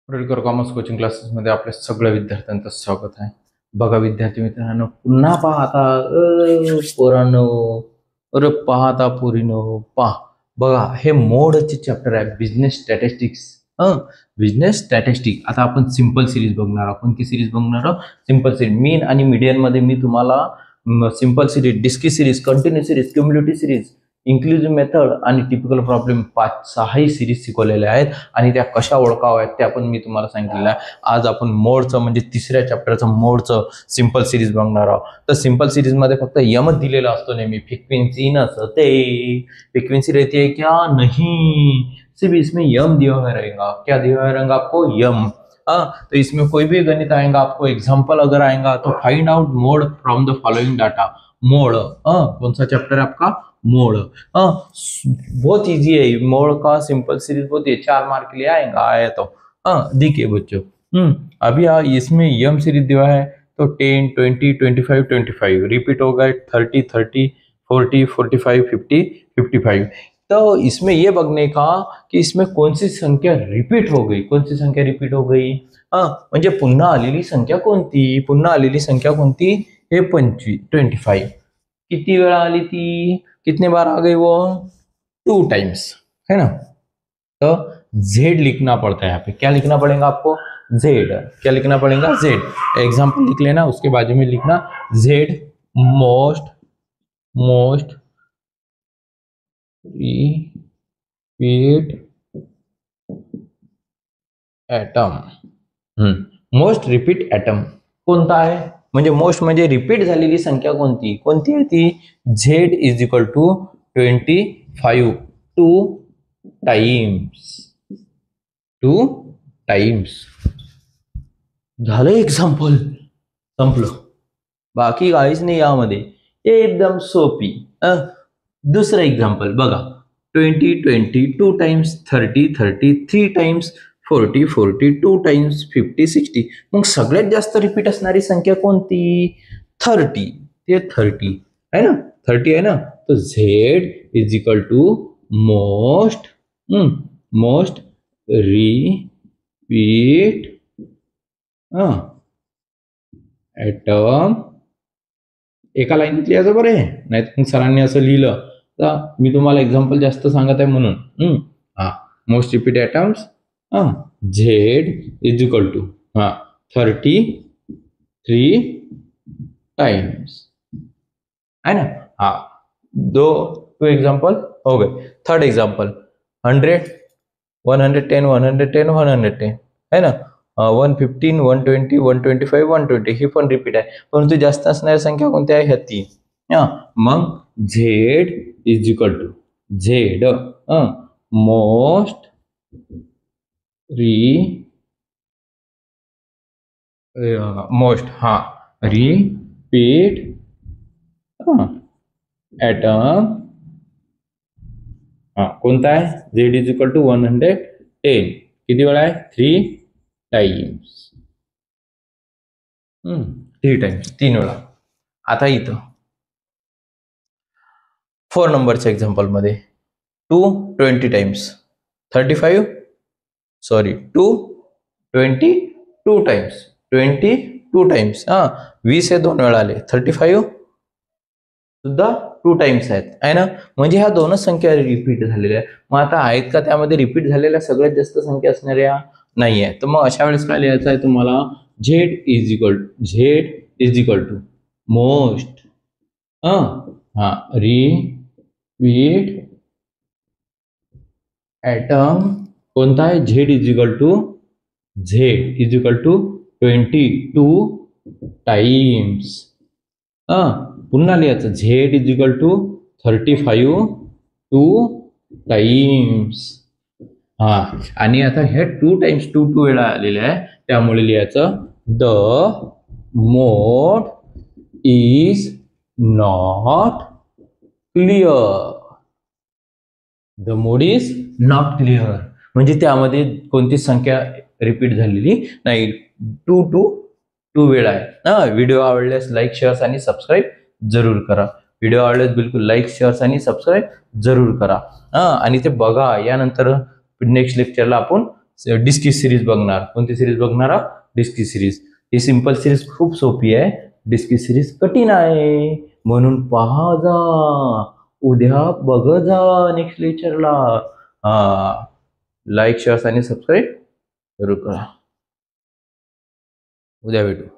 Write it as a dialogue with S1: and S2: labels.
S1: रुलकर commerce coaching क्लासेसमध्ये आपल्या सगळ्या विद्यार्थ्यांचं स्वागत आहे. बघा विद्यार्थी मित्रांनो, पुन्हा पाहता पोरांनो, अरे पाहता पोरीनो, पहा बघा हे मोडचे चॅप्टर आहे बिझनेस स्टॅटिस्टिक्स. Business statistic. आता आपण सिंपल सिरीज बघणार आहोत. कोणती सिरीज बघणार आहोत? Simple series. मीन आणि मीडियन मध्ये मी तुम्हाला simple series, discrete series, continue series, cumulative series, inclusive method आणि टिपिकल प्रॉब्लेम 5-6 सिरीज शिकवलेल्या आहेत आणि त्या कशा ओळखाव्यात त्या पण मी तुम्हाला सांगितलेलं आहे. आज आपण मोडचं म्हणजे तिसऱ्या चॅप्टरचं मोडचं सिंपल सिरीज बघणार आहोत. तर सिंपल सिरीज मध्ये फक्त यमच दिलेला असतो नेहमी. फ्रिक्वेंसी नसते. फ्रिक्वेंसी रहती है क्या? नहीं, सिर्फ इसमें यम दिया हुआ रहेगा. क्या दिया हुआ रहेगा आपको? यम. तो इसमें कोई भी गणित आएगा आपको, एग्जाम्पल अगर आएगा तो find out mode from the following data. Mode कौन सा चैप्टर है आपका? मोड. बहुत इजी है मोड का. सिंपल सीरीज बहुत ही 4 मार्क के लिए आया तो देखिए बच्चों, अभी इसमें यम सीरीज दिया है तो 10, 20, 25, 25 रिपीट हो गए. 30, 30, 40, 45, 50, 55. तो इसमें ये बघने का कि इसमें कौन सी संख्या रिपीट हो गई. कौन सी संख्या रिपीट हो गई? म्हणजे पुन्हा आलेली संख्या कोणती? पुन्हा आलेली संख्या कोणती? हे 25. किती वेळा आली ती? कितने बार आ गई वो? 2 टाइम्स, है ना. तो Z लिखना पड़ता है यहाँ पे. क्या लिखना पड़ेगा आपको? Z. क्या लिखना पड़ेगा? Z. एग्जाम्पल लिख लेना, उसके बाजू में लिखना Z most repeat atom. Most repeat atom कोणता आहे? म्हणजे मोस्ट म्हणजे रिपीट झालेली संख्या कोणती? कोणती आहे ती? Z is equal to 25 2 times. झालं एक्झाम्पल, संपलं. बाकी काहीच नाही यामध्ये, एकदम सोपी. दुसरं एक्झाम्पल बघा. 20 20 2 टाइम्स, 30 30 3 टाइम्स, 40 40 2 टाइम्स, 50 60. मग सगळ्यात जास्त रिपीट असणारी संख्या कोणती? 30. ते 30 आहे ना. 30 आहे ना. तो Z is equal to most repeat atom. एका लाईनीत लिहायचं बरं आहे, नाही तर सरांनी असं लिहिलं तर मी तुम्हाला एक्झाम्पल जास्त सांगत आहे म्हणून. Most repeat atoms Z is equal to 33 times है ना. दो एग्जाम्पल हो गए. थर्ड एग्जाम्पल 100 110 110 110 है ना. 115 120 125 120 ही पण रिपीट आहे, परंतु जास्त असणारी संख्या कोणती आहे? ह्या 3. मग Z is equal to Z most repeat atom कोणता आहे? Z is equal to 110. किती वेळा आहे? 3 टाइम्स. 3 टाइम्स, 3 वेळा. आता इथं 4 नंबरच्या एक्झाम्पल मध्ये 220 टाइम्स, 35 2 22 टाइम्स, 22 टाइम्स. 20 हे 2 वेळा आले. 35 सुद्धा 2 टाइम्स आहेत, आहे ना. म्हणजे ह्या दोनच संख्या रिपीट झालेल्या आहेत. मग आता आहेत का त्यामध्ये रिपीट झालेल्या सगळ्यात जास्त संख्या असणाऱ्या? नाही आहे. तर मग अशा वेळेस काय लिहायचं आहे तुम्हाला? Z is equal to most repeat atom कोणता आहे? Z is equal to 22 times. पुन्हा लिहायचं Z is equal to 35 2 times. आणि आता हे 2 टाइम्स 2 वेळा आलेले आहे, त्यामुळे लिहायचं the mode is not clear. The mode is not clear म्हणजे त्यामध्ये कोणती संख्या रिपीट झालेली नाही. 2 वेळा आहे. व्हिडिओ आवडल्यास लाईक, शेअर्स आणि सबस्क्राईब जरूर करा. व्हिडिओ आवडल्यास बिलकुल लाईक, शेअर्स आणि सबस्क्राईब जरूर करा. आणि ते बघा. यानंतर नेक्स्ट लेक्चरला आपण डिस्की सिरीज बघणार. कोणती सिरीज बघणार? डिस्की सिरीज. ही सिंपल सिरीज खूप सोपी आहे, डिस्की सिरीज कठीण आहे, म्हणून पहा जा, उद्या बघ जा नेक्स्ट लेक्चरला. लाईक शेअर आणि सबस्क्राईब जरूर करा. उद्या भेटू.